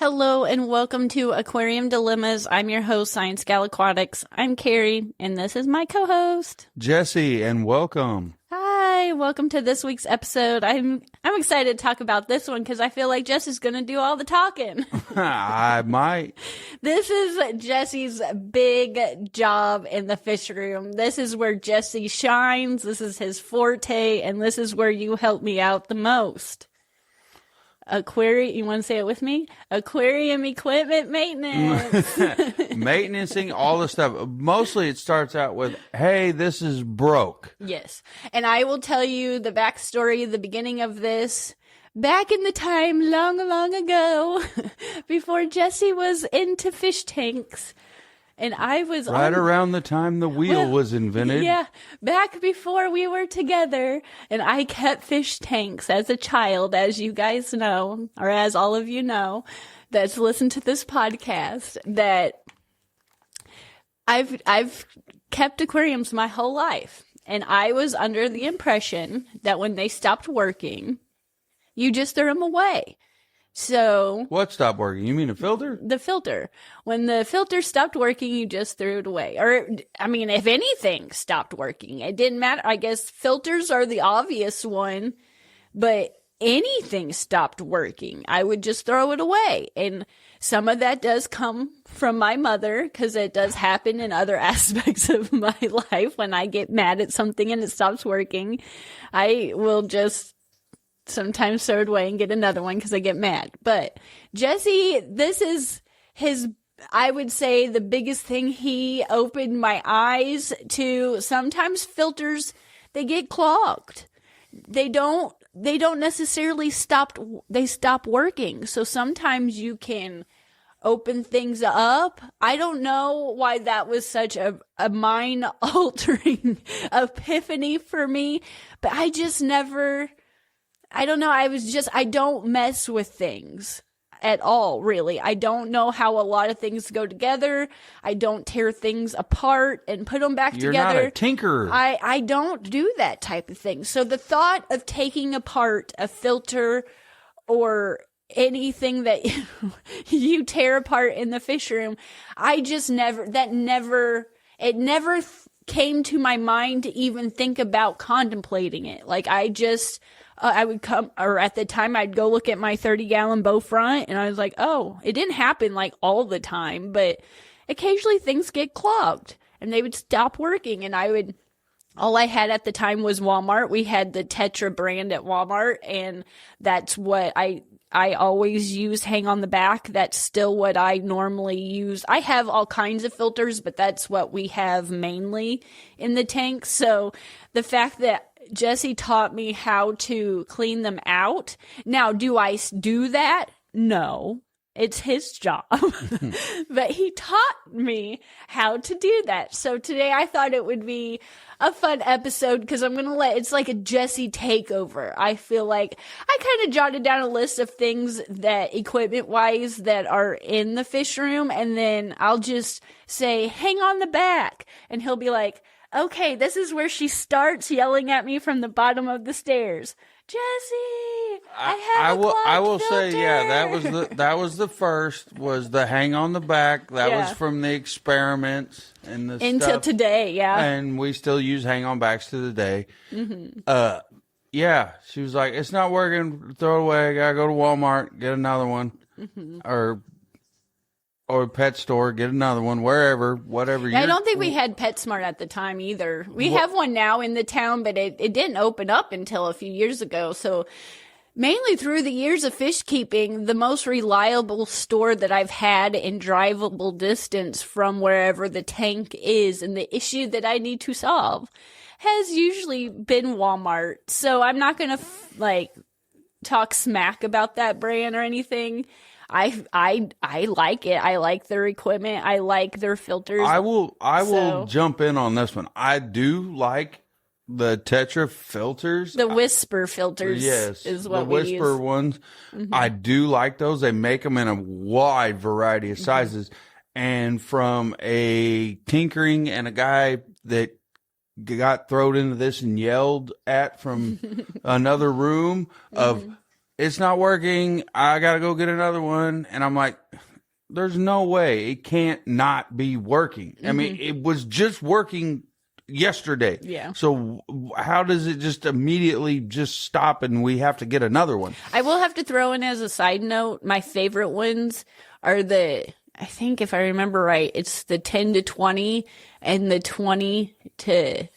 Hello and welcome to Aquarium Dilemmas. I'm your host, Science Gal Aquatics. I'm Carrie, and this is my co-host, Jesse, and welcome. Hi, welcome to this week's episode. I'm excited to talk about this one because I feel like Jesse's going to do all the talking. I might. This is Jesse's big job in the fish room. This is where Jesse shines. This is his forte, and this is where you help me out the most. You want to say it with me? Aquarium equipment maintenance. Maintenancing all the stuff. Mostly it starts out with, hey, this is broke. Yes. And I will tell you the backstory, the beginning of this. Back in the time, long, long ago, before Jesse was into fish tanks. And I was around the time the wheel was invented. Yeah, back before we were together. And I kept fish tanks as a child, as you guys know, or as all of you know that's listened to this podcast, that I've kept aquariums my whole life. And I was under the impression that when they stopped working, you just threw them away. So what stopped working? You mean a filter? The filter. When the filter stopped working, you just threw it away. Or, I mean, if anything stopped working, it didn't matter. I guess filters are the obvious one, but anything stopped working, I would just throw it away. And some of that does come from my mother, because it does happen in other aspects of my life. When I get mad at something and it stops working, I will just sometimes throw it away and get another one because I get mad. But Jesse, this is I would say, the biggest thing. He opened my eyes to sometimes filters, they get clogged. They don't necessarily stop working. So sometimes you can open things up. I don't know why that was such a mind-altering epiphany for me, but I just never... I don't know. I don't mess with things at all, really. I don't know how a lot of things go together. I don't tear things apart and put them back together. You're not a tinkerer. I don't do that type of thing. So the thought of taking apart a filter or anything that you tear apart in the fish room, it never came to my mind to even think about contemplating it. Like, I would come, or at the time I'd go look at my 30-gallon bow front, and I was like, oh, it didn't happen like all the time, but occasionally things get clogged and they would stop working. And all I had at the time was Walmart. We had the Tetra brand at Walmart, and that's what I always use, hang on the back. That's still what I normally use. I have all kinds of filters, but that's what we have mainly in the tank. So the fact that Jesse taught me how to clean them out. Now, do I do that? No, it's his job. But he taught me how to do that. So today I thought it would be a fun episode because it's like a Jesse takeover. I feel like I kind of jotted down a list of things that equipment-wise that are in the fish room, and then I'll just say, hang on the back. And he'll be like, okay, this is where she starts yelling at me from the bottom of the stairs. Jesse, I will say, yeah, that was the first, was the hang on the back. That was from the experiments and the until stuff. Today, yeah. And we still use hang on backs to the day. Mm-hmm. Yeah, she was like, it's not working, throw it away. I gotta go to Walmart, get another one. Mm-hmm. Or pet store, get another one, whatever. I don't think we had PetSmart at the time either. We have one now in the town, but it didn't open up until a few years ago. So mainly through the years of fish keeping, the most reliable store that I've had in drivable distance from wherever the tank is and the issue that I need to solve has usually been Walmart. So I'm not going to talk smack about that brand or anything. I like it. I like their equipment. I like their filters. I will jump in on this one. I do like the Tetra filters. The Whisper filters. Yes. Is what the Whisper ones. Mm-hmm. I do like those. They make them in a wide variety of sizes. Mm-hmm. And from a tinkering and a guy that got thrown into this and yelled at from another room of, it's not working. I got to go get another one. And I'm like, there's no way it can't not be working. I mean, it was just working yesterday. Yeah. So how does it just immediately just stop and we have to get another one? I will have to throw in as a side note, my favorite ones are I think if I remember right, it's the 10 to 20 and the 20 to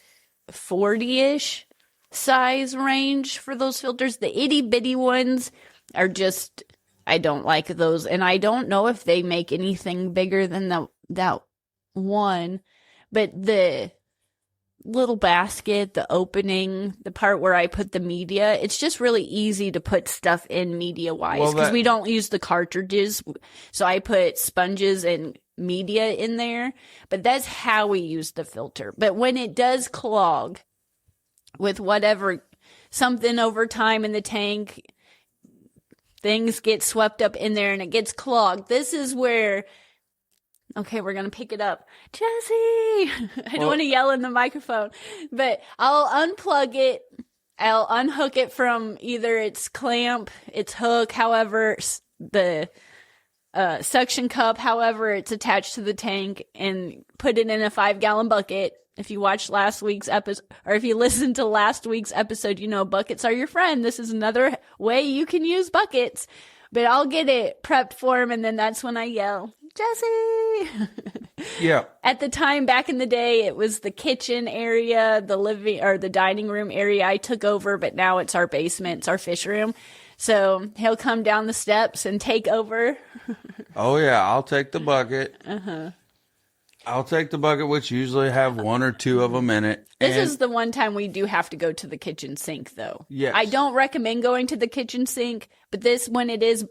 40-ish size range for those filters. The itty bitty ones are just, I don't like those. And I don't know if they make anything bigger than that one, but the little basket, the opening, the part where I put the media, it's just really easy to put stuff in media wise because we don't use the cartridges. So I put sponges and media in there, but that's how we use the filter. But when it does clog with whatever, something over time in the tank, things get swept up in there and it gets clogged. This is where, okay, we're going to pick it up. Jesse! I don't want to yell in the microphone, but I'll unplug it. I'll unhook it from either its clamp, its hook, however, the suction cup, however it's attached to the tank, and put it in a 5-gallon bucket. If you watched last week's episode, or if you listened to last week's episode, you know buckets are your friend. This is another way you can use buckets. But I'll get it prepped for him, and then that's when I yell, Jesse! Yeah. At the time, back in the day, it was the kitchen area, the living or the dining room area I took over, but now it's our basement, it's our fish room. So he'll come down the steps and take over. Oh, yeah. I'll take the bucket. I'll take the bucket, which usually have one or two of them in it. This is the one time we do have to go to the kitchen sink, though. Yes. I don't recommend going to the kitchen sink, but this, when it is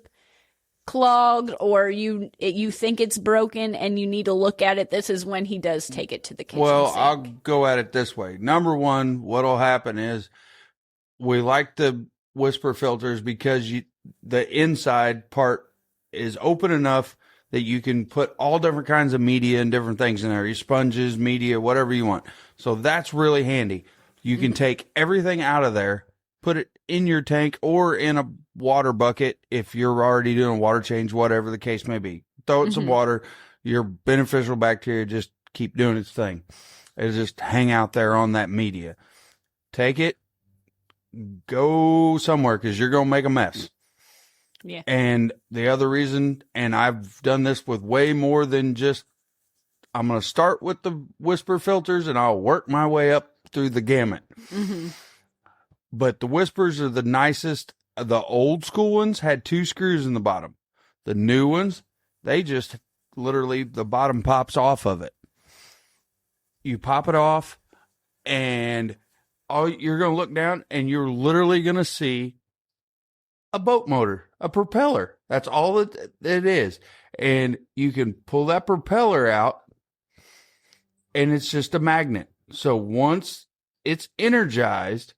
clogged or you think it's broken and you need to look at it, this is when he does take it to the kitchen sink. I'll go at it this way. Number one, what'll happen is we like the whisper filters because the inside part is open enough that you can put all different kinds of media and different things in there. Your sponges, media, whatever you want. So that's really handy. You can take everything out of there, put it in your tank or in a water bucket if you're already doing a water change, whatever the case may be. Throw it some water. Your beneficial bacteria just keep doing its thing. It'll just hang out there on that media. Take it, go somewhere because you're going to make a mess. Yeah. And the other reason, and I've done this with way more than just, I'm going to start with the whisper filters and I'll work my way up through the gamut. But the whispers are the nicest. The old school ones had 2 screws in the bottom. The new ones, they just literally, the bottom pops off of it. You pop it off and you're going to look down and you're literally going to see a boat motor, a propeller. That's all it is. And you can pull that propeller out and it's just a magnet. So once it's energized,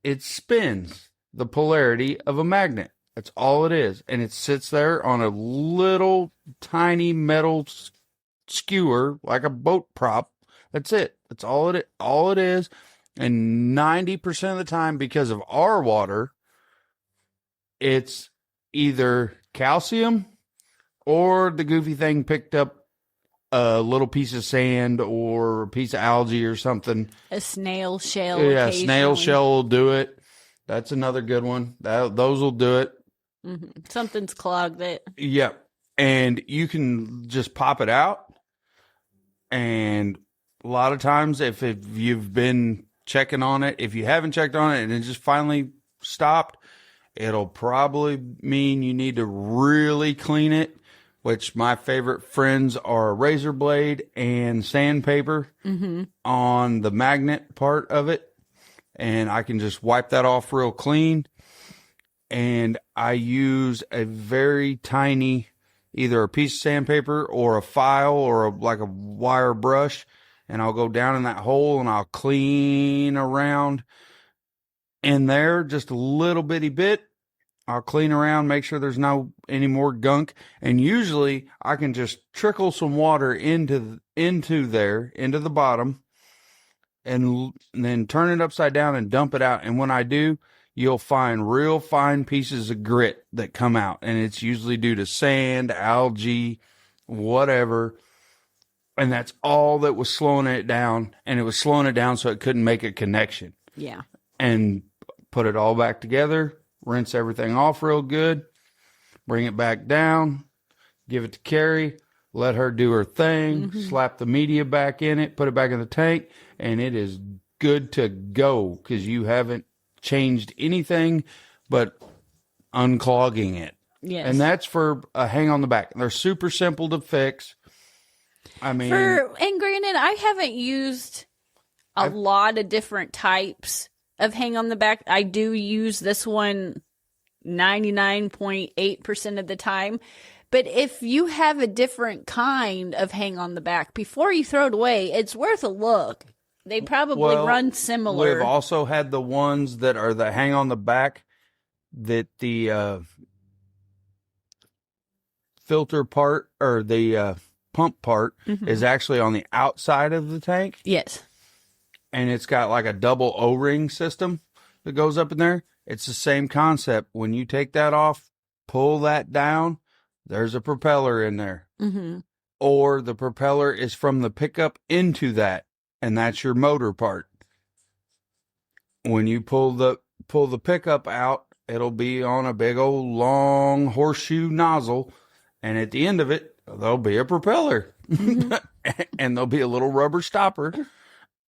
it spins the polarity of a magnet. That's all it is. And it sits there on a little tiny metal skewer like a boat prop. That's it. That's all it is. And 90% of the time, because of our water, it's either calcium or the goofy thing picked up a little piece of sand or a piece of algae or something. A snail shell. Yeah, snail shell will do it. That's another good one. Those will do it. Something's clogged it. Yep. And you can just pop it out. And a lot of times, if you've been checking on it, if you haven't checked on it and it just finally stopped, it'll probably mean you need to really clean it, which my favorite friends are a razor blade and sandpaper on the magnet part of it. And I can just wipe that off real clean. And I use a very tiny, either a piece of sandpaper or a file or like a wire brush. And I'll go down in that hole and I'll clean around in there just a little bitty bit. I'll clean around, make sure there's no any more gunk. And usually I can just trickle some water into the bottom and then turn it upside down and dump it out. And when I do, you'll find real fine pieces of grit that come out. And it's usually due to sand, algae, whatever. And that's all that was slowing it down. And it was slowing it down so it couldn't make a connection. Yeah. And put it all back together, rinse everything off real good, bring it back down, give it to Carrie, let her do her thing, slap the media back in it, put it back in the tank, and it is good to go because you haven't changed anything but unclogging it. Yes. And that's for a hang on the back. They're super simple to fix. I mean, and granted, I haven't used a lot of different types of hang on the back. I do use this one 99.8% of the time. But if you have a different kind of hang on the back, before you throw it away, it's worth a look. They probably run similar. We've also had the ones that are the hang on the back that the filter part or the pump part is actually on the outside of the tank. Yes. And it's got like a double O-ring system that goes up in there. It's the same concept. When you take that off, pull that down, there's a propeller in there. Or the propeller is from the pickup into that, and that's your motor part. When you pull the pickup out, it'll be on a big old long horseshoe nozzle, and at the end of it, there'll be a propeller. And there'll be a little rubber stopper.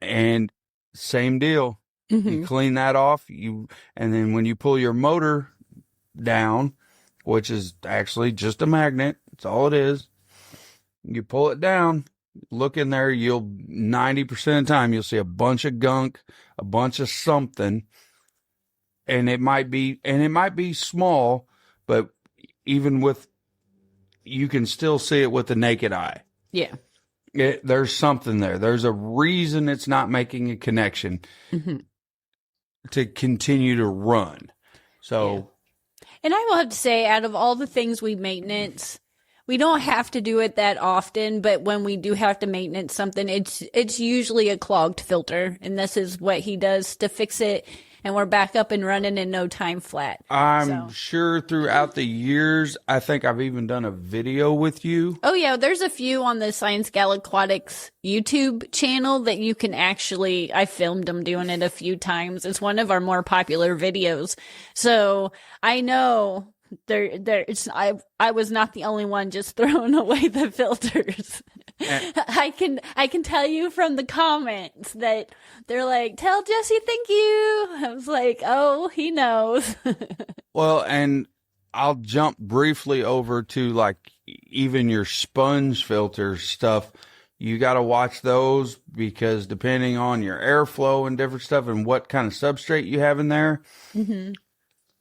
And same deal. You clean that off, and then when you pull your motor down, which is actually just a magnet, that's all it is. You pull it down, look in there, 90% of the time you'll see a bunch of gunk, a bunch of something, and it might be small, but even with, you can still see it with the naked eye. Yeah. There's something there. There's a reason it's not making a connection to continue to run. So, yeah. And I will have to say, out of all the things we maintenance, we don't have to do it that often, but when we do have to maintenance something, it's usually a clogged filter, and this is what he does to fix it, and we're back up and running in no time flat. I'm sure throughout the years, I think I've even done a video with you. Oh, yeah. There's a few on the Science Gal Aquatics YouTube channel that you can actually, I filmed them doing it a few times. It's one of our more popular videos. So I know I was not the only one just throwing away the filters. I can tell you from the comments that they're like, tell Jesse thank you. I was like, oh, he knows. Well, and I'll jump briefly over to like even your sponge filter stuff. You got to watch those because depending on your airflow and different stuff and what kind of substrate you have in there,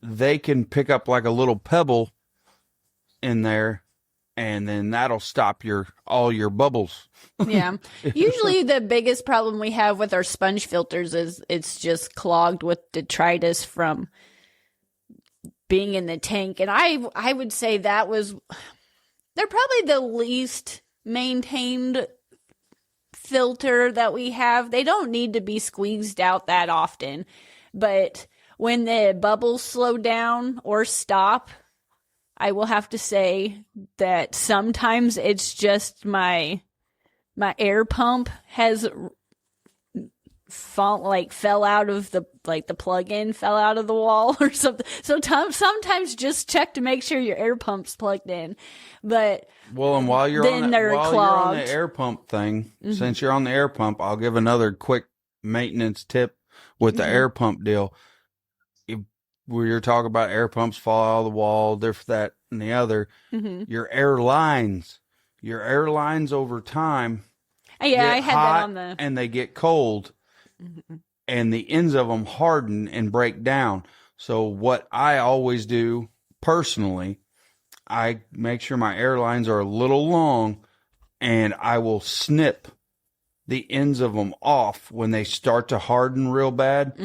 they can pick up like a little pebble in there, and then that'll stop all your bubbles. Yeah. Usually the biggest problem we have with our sponge filters is it's just clogged with detritus from being in the tank. And I would say they're probably the least maintained filter that we have. They don't need to be squeezed out that often, but when the bubbles slow down or stop, I will have to say that sometimes it's just my air pump has fell out of the plug-in fell out of the wall or something. So sometimes just check to make sure your air pump's plugged in. But and while you're on the air pump thing, since you're on the air pump, I'll give another quick maintenance tip with the air pump deal. Where you're talking about air pumps fall out of the wall, this, that, and the other, your air lines over time, I had that on and they get cold, and the ends of them harden and break down. So what I always do personally, I make sure my air lines are a little long, and I will snip the ends of them off when they start to harden real bad.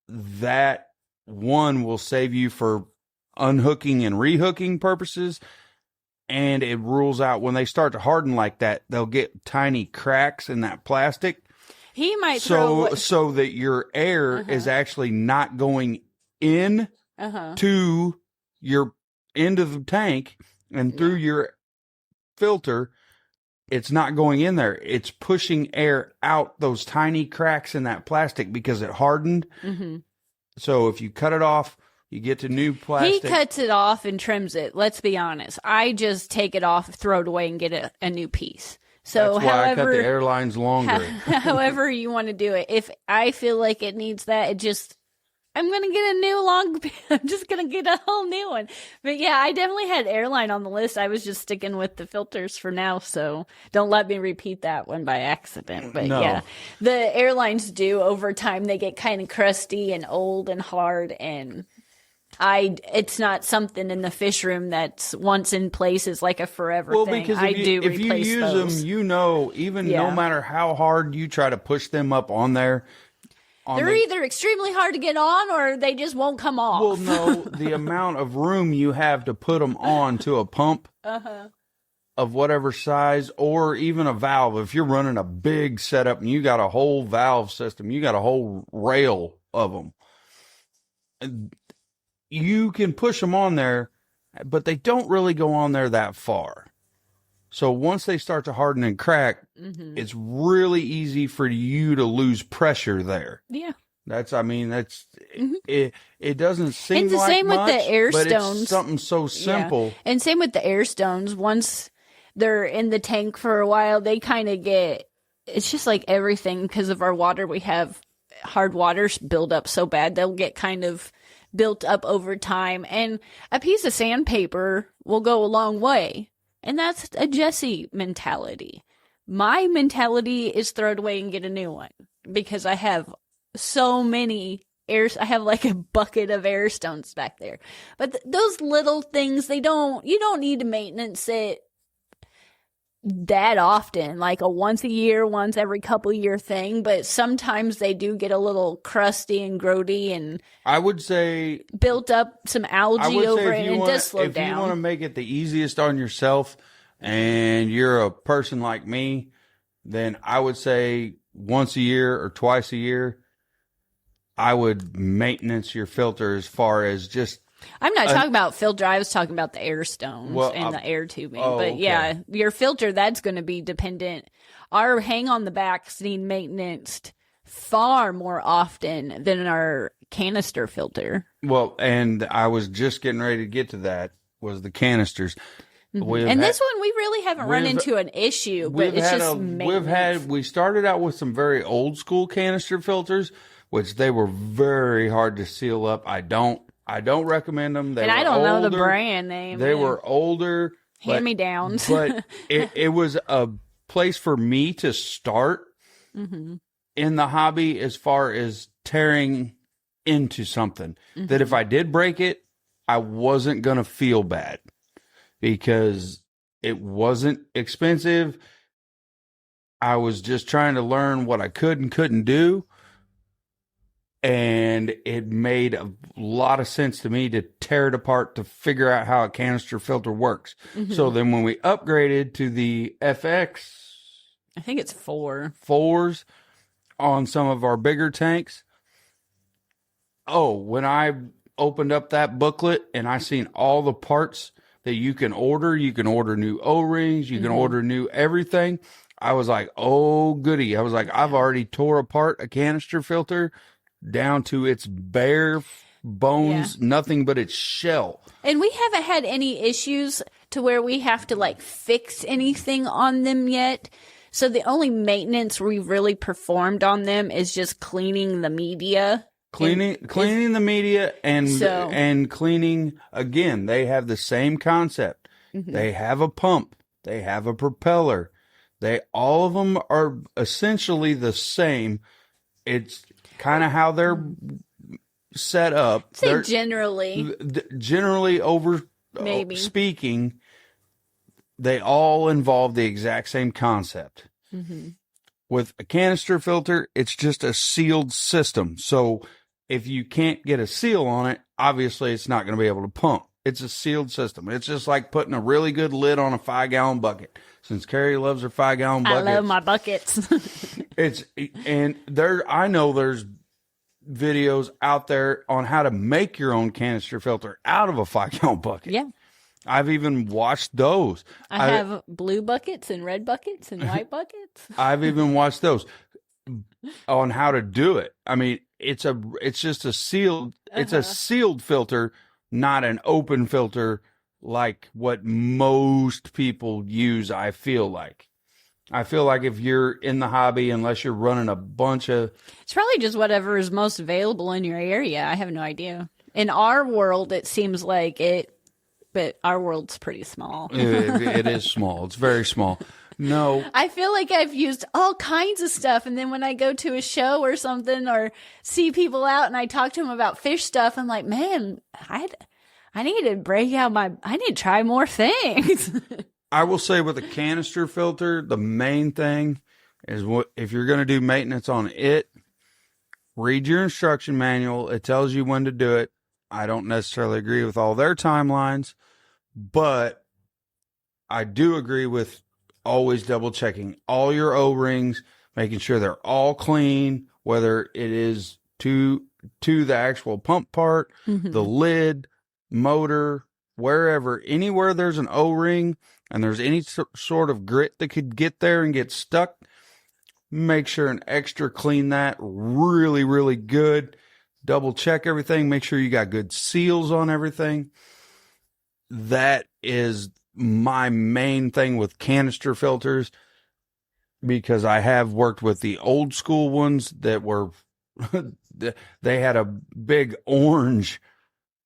That one will save you for unhooking and rehooking purposes, and it rules out when they start to harden like that, they'll get tiny cracks in that plastic. He might so that your air is actually not going in to your end of the tank and through your filter, it's not going in there. It's pushing air out those tiny cracks in that plastic because it hardened. So if you cut it off, you get to new plastic. He cuts it off and trims it. Let's be honest. I just take it off, throw it away, and get a new piece. So that's why I cut the airlines longer. However you want to do it. If I feel like it needs that, I'm going to get a new I'm just going to get a whole new one. But yeah, I definitely had airline on the list. I was just sticking with the filters for now. So don't let me repeat that one by accident. But yeah, the airlines do over time. They get kind of crusty and old and hard. And it's not something in the fish room that's once in place is like a forever thing. Because if you use those. them, no matter how hard you try to push them up on there, they're either extremely hard to get on or they just won't come off. Well, no, the amount of room you have to put them on to a pump of whatever size or even a valve. If you're running a big setup and you got a whole valve system, you got a whole rail of them, you can push them on there, but they don't really go on there that far. So once they start to harden and crack, it's really easy for you to lose pressure there. Yeah. It doesn't seem it's the like same much, with the air but stones. It's something so simple. Yeah. And same with the air stones. Once they're in the tank for a while, they kind of it's just like everything because of our water. We have hard waters build up so bad. They'll get kind of built up over time. And a piece of sandpaper will go a long way. And that's a Jessie mentality. My mentality is throw it away and get a new one because I have so many I have like a bucket of air stones back there. But those little things, you don't need to maintenance it that often, like a once every couple year thing. But sometimes they do get a little crusty and grody and I would say built up some algae over it and it does slow down. If you want to make it the easiest on yourself and you're a person like me, then I would say once a year or twice a year, I would maintenance your filter as far as just. I'm not talking about filter. I was talking about the air stones and the air tubing. But yeah, your filter, that's going to be dependent. Our hang on the backs need maintenance far more often than our canister filter. Well, and I was just getting ready to get to that, was the canisters. This one, we really haven't run into an issue, but it's just maintenance. We started out with some very old school canister filters, which they were very hard to seal up. I don't recommend them. I don't know the brand name. They were older. Hand-me-downs. But it was a place for me to start in the hobby as far as tearing into something. That if I did break it, I wasn't going to feel bad because it wasn't expensive. I was just trying to learn what I could and couldn't do. And it made a lot of sense to me to tear it apart to figure out how a canister filter works. So then when we upgraded to the FX, I think it's 4s on some of our bigger tanks. When I opened up that booklet and I seen all the parts that you can order new O-rings, you can order new everything. I was like, oh goody. I was like, I've already tore apart a canister filter down to its bare bones, nothing but its shell. And we haven't had any issues to where we have to like fix anything on them yet. So the only maintenance we've really performed on them is just cleaning the media. Cleaning the media and cleaning, again, they have the same concept. They have a pump. They have a propeller. All of them are essentially the same. It's kind of how they're set up. Generally speaking, they all involve the exact same concept. With a canister filter, it's just a sealed system. So if you can't get a seal on it, obviously it's not going to be able to pump. It's a sealed system. It's just like putting a really good lid on a 5-gallon bucket. Since Carrie loves her 5-gallon buckets. I love my buckets. I know there's videos out there on how to make your own canister filter out of a 5-gallon bucket. Yeah. I've even watched those. I have blue buckets and red buckets and white buckets. I've even watched those on how to do it. I mean, it's just a sealed, it's a sealed filter, not an open filter like what most people use. I feel like if you're in the hobby, unless you're running a bunch of, it's probably just whatever is most available in your area. I have no idea. In our world, it seems like it, but our world's pretty small. it is small. It's very small. No. I feel like I've used all kinds of stuff. And then when I go to a show or something or see people out and I talk to them about fish stuff, I'm like, man, I need to break out I need to try more things. I will say with a canister filter, the main thing is if you're going to do maintenance on it, read your instruction manual. It tells you when to do it. I don't necessarily agree with all their timelines, but I do agree with always double checking all your O-rings, making sure they're all clean, whether it is to the actual pump part, the lid, motor, wherever, anywhere there's an O-ring and there's any sort of grit that could get there and get stuck, make sure and extra clean that really, really good. Double check everything. Make sure you got good seals on everything. That is my main thing with canister filters, because I have worked with the old school ones that were, they had a big orange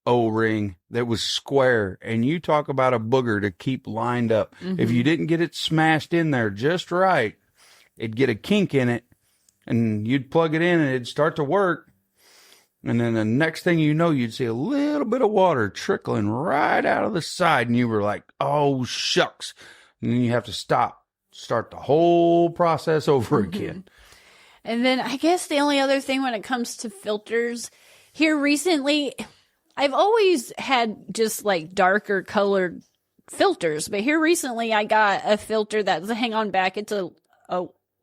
O-ring that was square, and you talk about a booger to keep lined up. If you didn't get it smashed in there just right, it'd get a kink in it, and you'd plug it in and it'd start to work. And then the next thing you know, you'd see a little bit of water trickling right out of the side. And you were like, oh, shucks. And then you have to start the whole process over again. And then I guess the only other thing when it comes to filters here recently, I've always had just like darker colored filters. But here recently, I got a filter that's a hang on back. It's a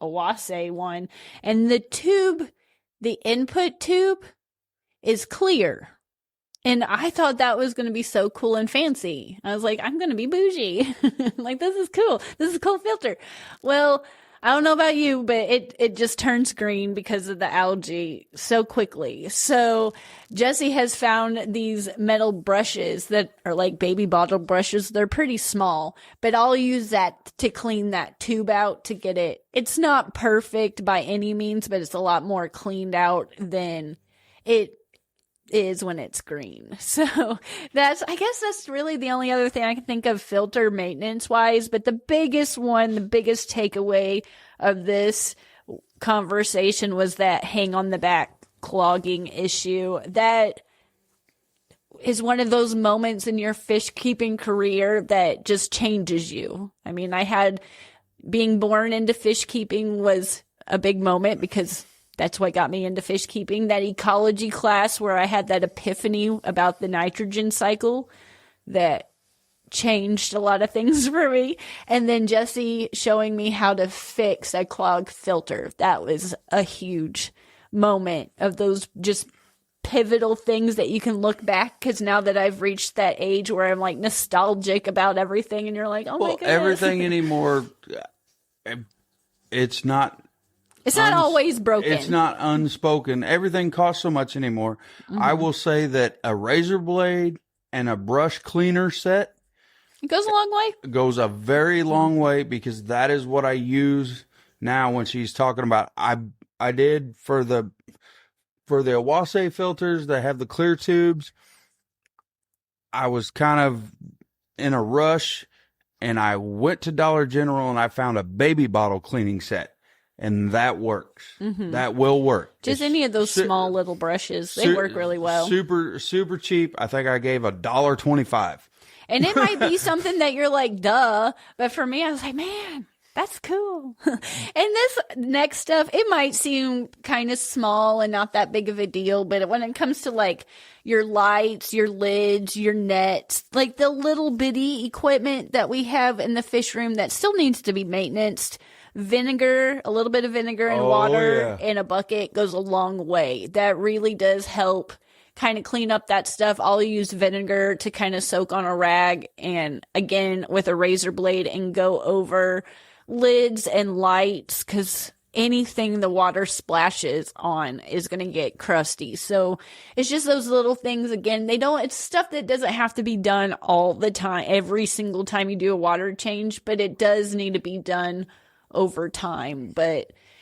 Wase one. And the input tube is clear. And I thought that was going to be so cool and fancy. I was like, I'm going to be bougie. Like, this is cool. This is a cool filter. Well, I don't know about you, but it just turns green because of the algae so quickly. So Jesse has found these metal brushes that are like baby bottle brushes. They're pretty small, but I'll use that to clean that tube out to get it. It's not perfect by any means, but it's a lot more cleaned out than it is when it's green. So I guess that's really the only other thing I can think of filter maintenance wise. But the biggest takeaway of this conversation was that hang on the back clogging issue. That is one of those moments in your fish keeping career that just changes you. I mean, being born into fish keeping was a big moment because that's what got me into fish keeping. That ecology class where I had that epiphany about the nitrogen cycle that changed a lot of things for me. And then Jesse showing me how to fix a clogged filter. That was a huge moment of those just pivotal things that you can look back. Because now that I've reached that age where I'm like nostalgic about everything, and you're like, oh my goodness. Everything anymore, it's not always broken. It's not unspoken. Everything costs so much anymore. I will say that a razor blade and a brush cleaner set, it goes a long way. It goes a very long way, because that is what I use now when she's talking about. I did for the Awase filters that have the clear tubes. I was kind of in a rush, and I went to Dollar General and I found a baby bottle cleaning set. And that works. That will work. Just any of those small little brushes. They work really well. Super, super cheap. I think I gave $1.25. And it might be something that you're like, duh. But for me, I was like, man, that's cool. And this next stuff, it might seem kind of small and not that big of a deal. But when it comes to like your lights, your lids, your nets, like the little bitty equipment that we have in the fish room that still needs to be maintained. vinegar, a little bit of vinegar and water in a bucket goes a long way. That really does help kind of clean up that stuff. I'll use vinegar to kind of soak on a rag and again with a razor blade and go over lids and lights, because anything the water splashes on is going to get crusty. So it's just those little things. Again, it's stuff that doesn't have to be done all the time, every single time you do a water change, but it does need to be done over time.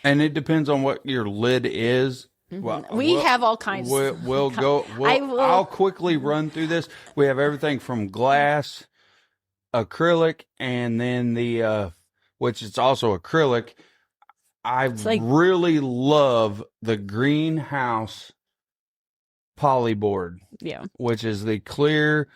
And it depends on what your lid is. Well, we have all kinds. I'll quickly run through this. We have everything from glass, acrylic, and then which is also acrylic. I really love the greenhouse polyboard. Yeah. Which is the clear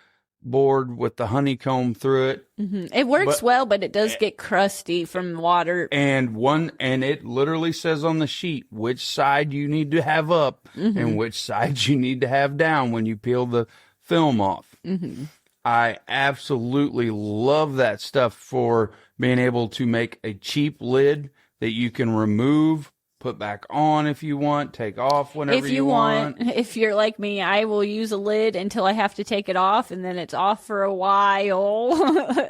board with the honeycomb through it. Mm-hmm. It works well, but it does get crusty from water. And it literally says on the sheet which side you need to have up and which side you need to have down when you peel the film off. Mm-hmm. I absolutely love that stuff for being able to make a cheap lid that you can remove, put back on if you want, take off whenever you want. If you're like me, I will use a lid until I have to take it off, and then it's off for a while.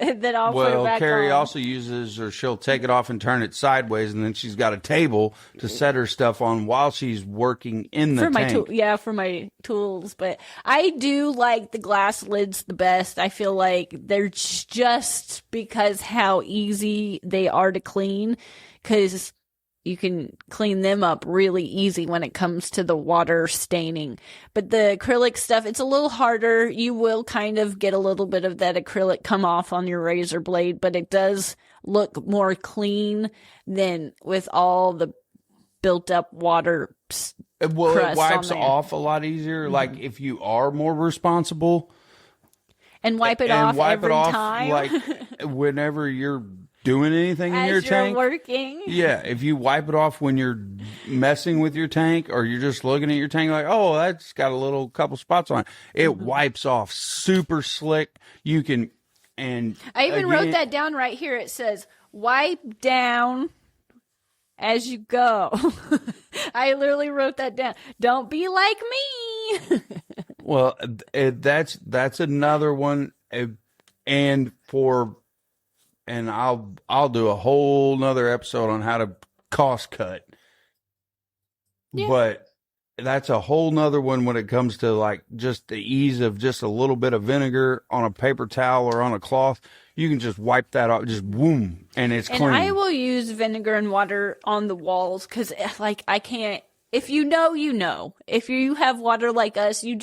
And then I'll put it back Carrie on. also uses, or she'll take it off and turn it sideways, and then she's got a table to set her stuff on while she's working in the tank. For my tools. But I do like the glass lids the best. I feel like they're just because how easy they are to clean, because you can clean them up really easy when it comes to the water staining. But the acrylic stuff, it's a little harder. You will kind of get a little bit of that acrylic come off on your razor blade, but it does look more clean than with all the built up water. Well, it wipes off a lot easier. Mm-hmm. Like if you are more responsible. And wipe it off every time. Like whenever you're doing anything in your tank. Working. Yeah, if you wipe it off when you're messing with your tank or you're just looking at your tank like, oh, that's got a couple spots on it. It wipes off super slick. You can, and I even wrote that down right here. It says, wipe down as you go. I literally wrote that down. Don't be like me. Well, that's another one. And I'll do a whole nother episode on how to cost cut. Yeah. But that's a whole nother one when it comes to like just the ease of just a little bit of vinegar on a paper towel or on a cloth. You can just wipe that off, just boom, and it's clean. And I will use vinegar and water on the walls because like I can't, if you know, you know. If you have water like us, you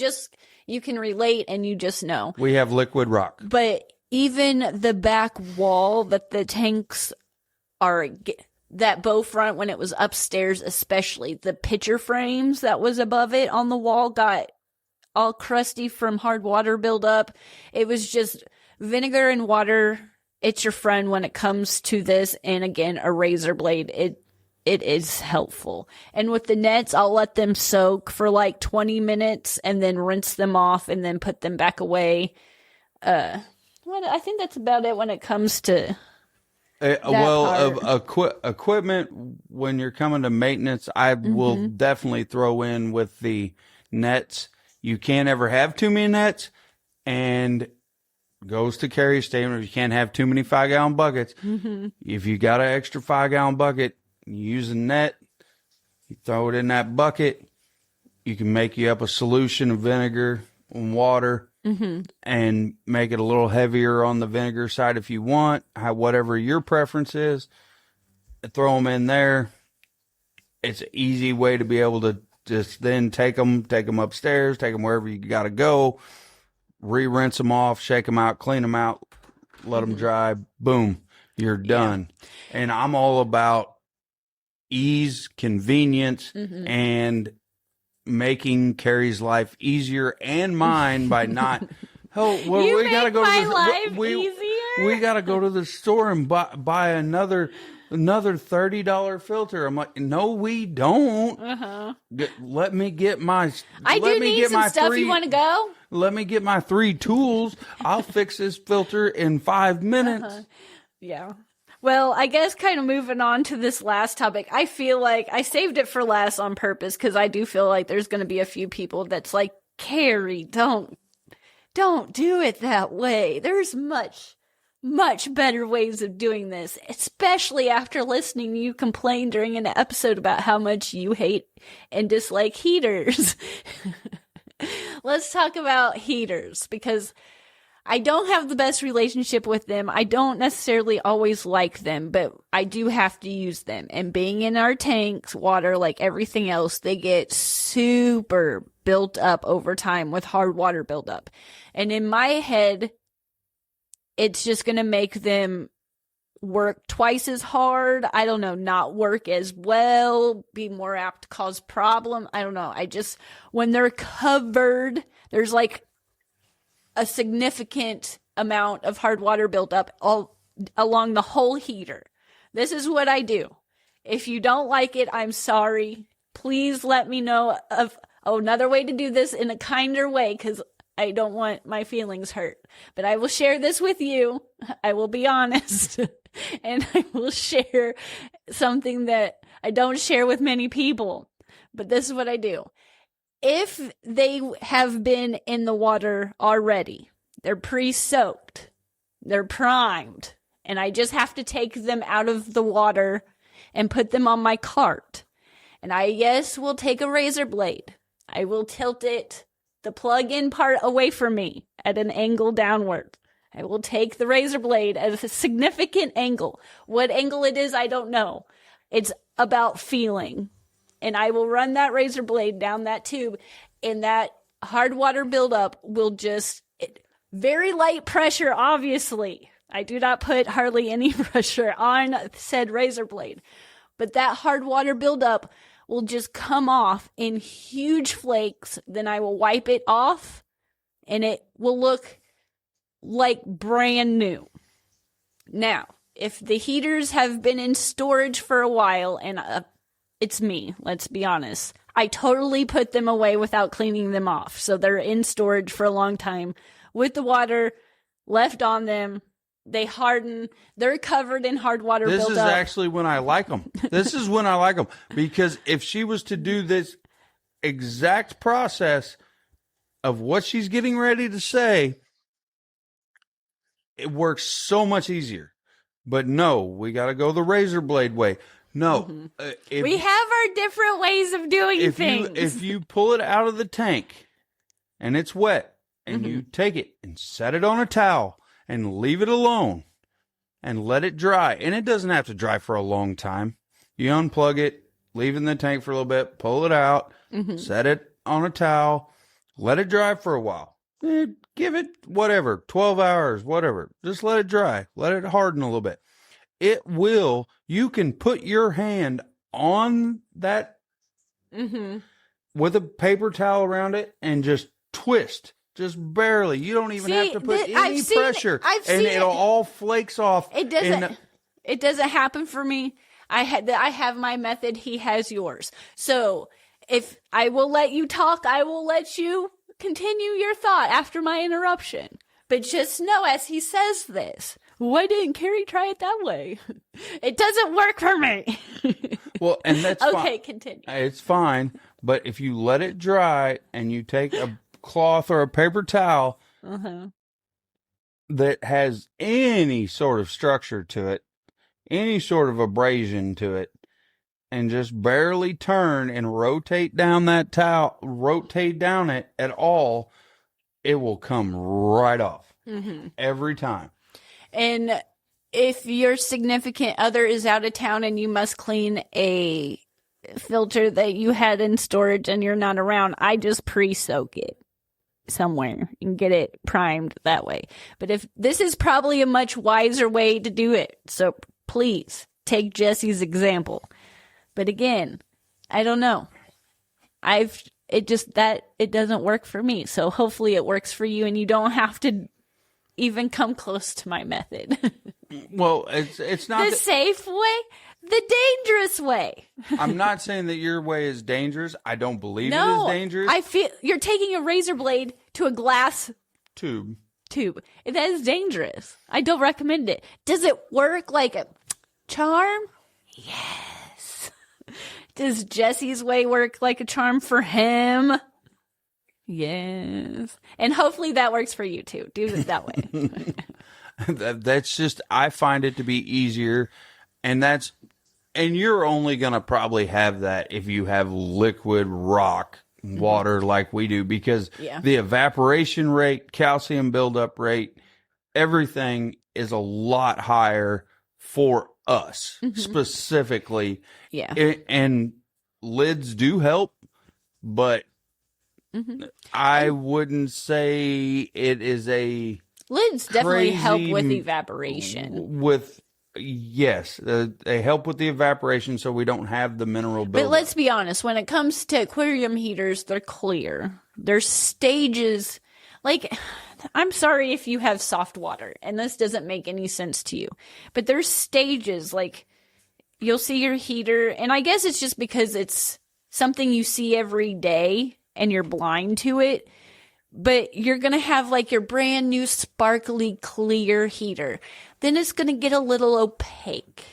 can relate and you just know. We have liquid rock. But even the back wall that the tanks are, that bow front when it was upstairs, especially the picture frames that was above it on the wall got all crusty from hard water buildup. It was just vinegar and water. It's your friend when it comes to this. And again, a razor blade. It is helpful. And with the nets, I'll let them soak for like 20 minutes and then rinse them off and then put them back away. I think that's about it when it comes to equipment. When you're coming to maintenance, I will definitely throw in with the nets. You can't ever have too many nets, and goes to Carrie's statement, you can't have too many 5-gallon buckets. If you got an extra 5-gallon bucket, you use a net, you throw it in that bucket, you can make you up a solution of vinegar and water. And make it a little heavier on the vinegar side if you want, whatever your preference is. Throw them in there. It's an easy way to be able to just then take them upstairs, take them wherever you got to go, rinse them off, shake them out, clean them out, let them dry. Boom, you're done. Yeah. And I'm all about ease, convenience, and making Carrie's life easier and mine by not. We gotta go to we gotta go to the store and buy another $30 filter. I'm like, no, we don't. Let me get my. I do need some stuff. You want to go? Let me get my 3 tools. I'll fix this filter in 5 minutes. Yeah. Well, I guess kind of moving on to this last topic, I feel like I saved it for last on purpose because I do feel like there's going to be a few people that's like, Carrie, don't do it that way. There's much better ways of doing this, especially after listening to you complain during an episode about how much you hate and dislike heaters. Let's talk about heaters because I don't have the best relationship with them. I don't necessarily always like them, but I do have to use them. And being in our tanks, water, like everything else, they get super built up over time with hard water buildup. And in my head, it's just going to make them work twice as hard. I don't know, not work as well, be more apt to cause problem. I don't know. When they're covered, there's like a significant amount of hard water built up all along the whole heater. This is what I do. If you don't like it, I'm sorry. Please let me know of another way to do this in a kinder way, because I don't want my feelings hurt. But I will share this with you. I will be honest. And I will share something that I don't share with many people. But this is what I do. If they have been in the water already, they're pre-soaked, they're primed, and I just have to take them out of the water and put them on my cart. And I, yes, will take a razor blade. I will tilt it, the plug-in part, away from me at an angle downward. I will take the razor blade at a significant angle. What angle it is, I don't know. It's about feeling. And I will run that razor blade down that tube, and that hard water buildup will very light pressure, obviously. I do not put hardly any pressure on said razor blade. But that hard water buildup will just come off in huge flakes. Then I will wipe it off, and it will look like brand new. Now, if the heaters have been in storage for a while, and it's me, let's be honest, I totally put them away without cleaning them off. So they're in storage for a long time with the water left on them. They harden. They're covered in hard water buildup. This is actually when I like them. This is when I like them. Because if she was to do this exact process of what she's getting ready to say, it works so much easier. But no, we got to go the razor blade way. No. We have our different ways of doing things. If you pull it out of the tank and it's wet, and you take it and set it on a towel and leave it alone and let it dry, and it doesn't have to dry for a long time. You unplug it, leave it in the tank for a little bit, pull it out, set it on a towel, let it dry for a while. Give it 12 hours, whatever. Just let it dry. Let it harden a little bit. You can put your hand on that with a paper towel around it and just twist. Just barely. You don't even have to put any pressure. And it'll all flakes off. It doesn't happen for me. I have my method. He has yours. So if I will let you talk, I will let you continue your thought after my interruption. But just know, as he says this, why didn't Carrie try it that way? It doesn't work for me. Well, and that's fine. Okay, continue. It's fine. But if you let it dry and you take a cloth or a paper towel that has any sort of structure to it, any sort of abrasion to it, and just barely turn and rotate down that towel, rotate down it at all, it will come right off every time. And if your significant other is out of town and you must clean a filter that you had in storage and you're not around, I just pre-soak it somewhere and get it primed that way. But if this is probably a much wiser way to do it, so please take Jesse's example. But again, I don't know. It doesn't work for me. So hopefully it works for you and you don't have to even come close to my method. Well, it's not the safe way, the dangerous way. I'm not saying that your way is dangerous. I don't believe it is dangerous. I feel you're taking a razor blade to a glass tube. That is dangerous. I don't recommend it. Does it work? Like, charm? Yes. Does Jesse's way work like a charm for him? Yes. And hopefully that works for you too. Do it that way. That's just, I find it to be easier. And you're only going to probably have that if you have liquid rock water like we do, because the evaporation rate, calcium buildup rate, everything is a lot higher for us specifically. Yeah. And lids do help, but I wouldn't say it is a lids definitely help with crazy evaporation. Yes, they help with the evaporation, so we don't have the mineral buildup. But let's be honest, when it comes to aquarium heaters, they're clear. There's stages. Like, I'm sorry if you have soft water, and this doesn't make any sense to you, but there's stages. Like, you'll see your heater, and I guess it's just because it's something you see every day, and you're blind to it. But you're going to have like your brand new sparkly clear heater. Then it's going to get a little opaque.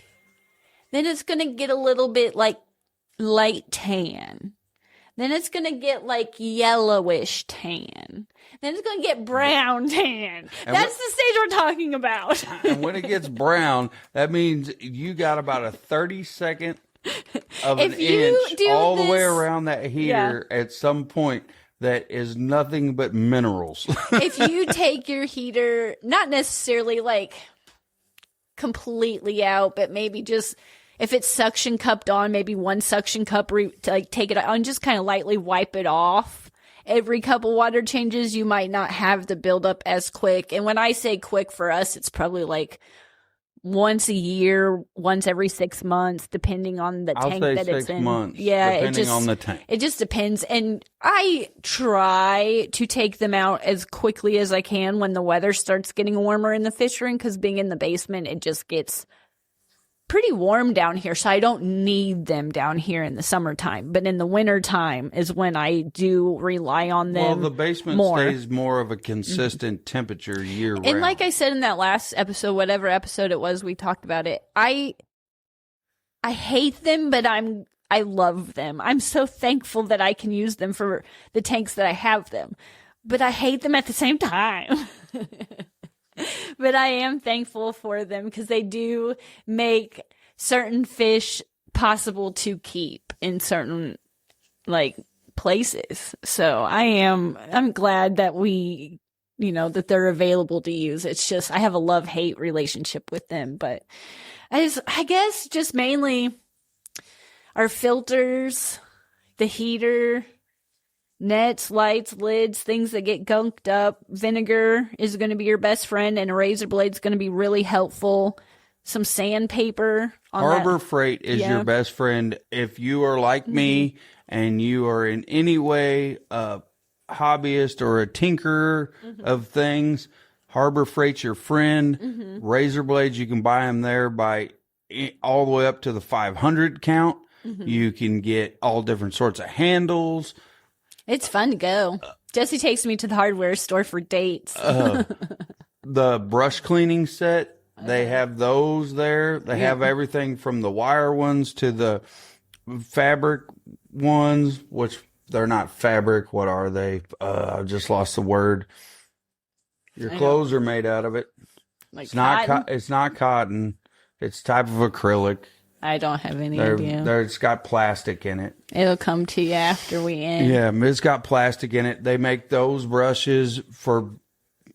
Then it's going to get a little bit like light tan. Then it's going to get like yellowish tan. Then it's going to get brown tan. That's the stage we're talking about. And when it gets brown, that means you got about a 30-second of an inch all the way around that heater at some point. That is nothing but minerals. If you take your heater, not necessarily like completely out, but maybe just if it's suction cupped on, maybe one suction cup to like take it out and just kind of lightly wipe it off. Every couple water changes, you might not have the buildup as quick. And when I say quick for us, it's probably like once a year, once every 6 months, depending on the tank that it's in. Months, yeah, depending on the tank. It just depends. And I try to take them out as quickly as I can when the weather starts getting warmer in the fish room, because being in the basement, it just gets pretty warm down here, so I don't need them down here in the summertime. But in the wintertime is when I do rely on them. Well, the basement stays more of a consistent temperature year round. And like I said in that last episode, whatever episode it was, we talked about it. I hate them, but I love them. I'm so thankful that I can use them for the tanks that I have them. But I hate them at the same time. But I am thankful for them because they do make certain fish possible to keep in certain like places. So I'm glad that that they're available to use. It's just, I have a love-hate relationship with them, but I guess just mainly our filters, the heater, nets, lights, lids, things that get gunked up. Vinegar is going to be your best friend, and a razor blade is going to be really helpful. Some sandpaper. Harbor Freight is your best friend. If you are like me and you are in any way a hobbyist or a tinkerer of things, Harbor Freight's your friend. Razor blades, you can buy them there by all the way up to the 500 count. You can get all different sorts of handles. It's fun to go. Jesse takes me to the hardware store for dates. The brush cleaning set, they have those there. They have everything from the wire ones to the fabric ones, which they're not fabric. What are they? I just lost the word. Your clothes are made out of it. Like It's not cotton. It's type of acrylic. I don't have any idea. It's got plastic in it. It'll come to you after we end. Yeah, it's got plastic in it. They make those brushes for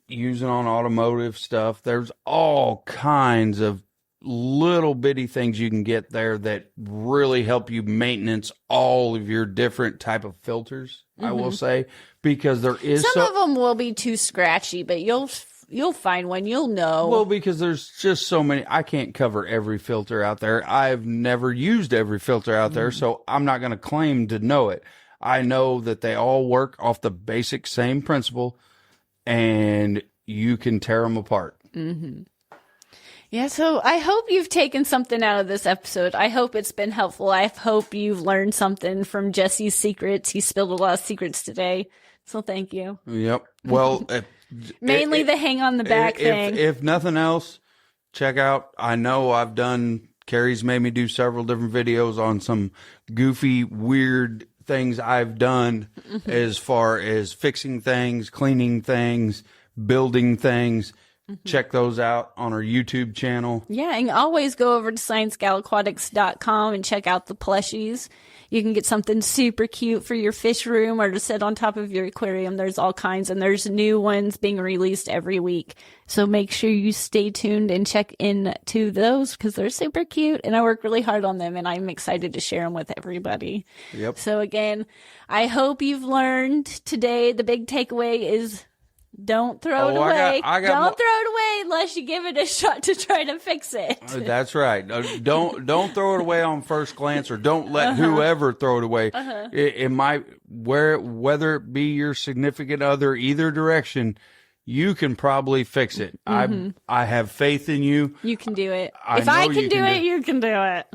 using on automotive stuff. There's all kinds of little bitty things you can get there that really help you maintenance all of your different type of filters, I will say, because there is some of them will be too scratchy, but you'll find one. You'll know. Well, because there's just so many. I can't cover every filter out there. I've never used every filter out there, so I'm not going to claim to know it. I know that they all work off the basic same principle, and you can tear them apart. Yeah, so I hope you've taken something out of this episode. I hope it's been helpful. I hope you've learned something from Jesse's secrets. He spilled a lot of secrets today, so thank you. Yep. Well, mainly the hang on the back thing. If nothing else, check out. I know I've done Carrie's made me do several different videos on some goofy, weird things I've done as far as fixing things, cleaning things, building things. Check those out on our YouTube channel. Yeah, and always go over to sciencegalaquatics.com and check out the plushies. You can get something super cute for your fish room or to sit on top of your aquarium. There's all kinds, and there's new ones being released every week. So make sure you stay tuned and check into those because they're super cute, and I work really hard on them, and I'm excited to share them with everybody. Yep. So again, I hope you've learned today. The big takeaway is don't throw it away. Don't throw it away unless you give it a shot to try to fix it. That's right. Don't throw it away on first glance, or don't let whoever throw it away. It might, whether it be your significant other, either direction, you can probably fix it. I have faith in you. You can do it. If I can do it, you can do it.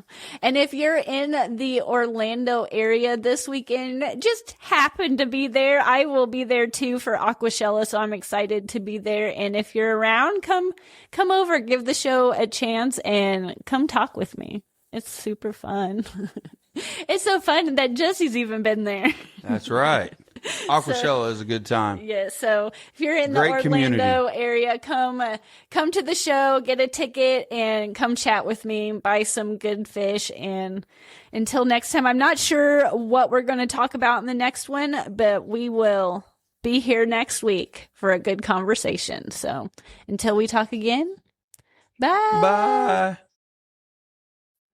And if you're in the Orlando area this weekend, just happen to be there. I will be there too for Aquashella, so I'm excited to be there. And if you're around, come over, give the show a chance, and come talk with me. It's super fun. It's so fun that Jesse's even been there. That's right. Aquashella is a good time. Yeah, so if you're in the Great Orlando community. area, come to the show, get a ticket, and come chat with me, buy some good fish. And until next time, I'm not sure what we're going to talk about in the next one, but we will be here next week for a good conversation. So until we talk again, bye. Bye.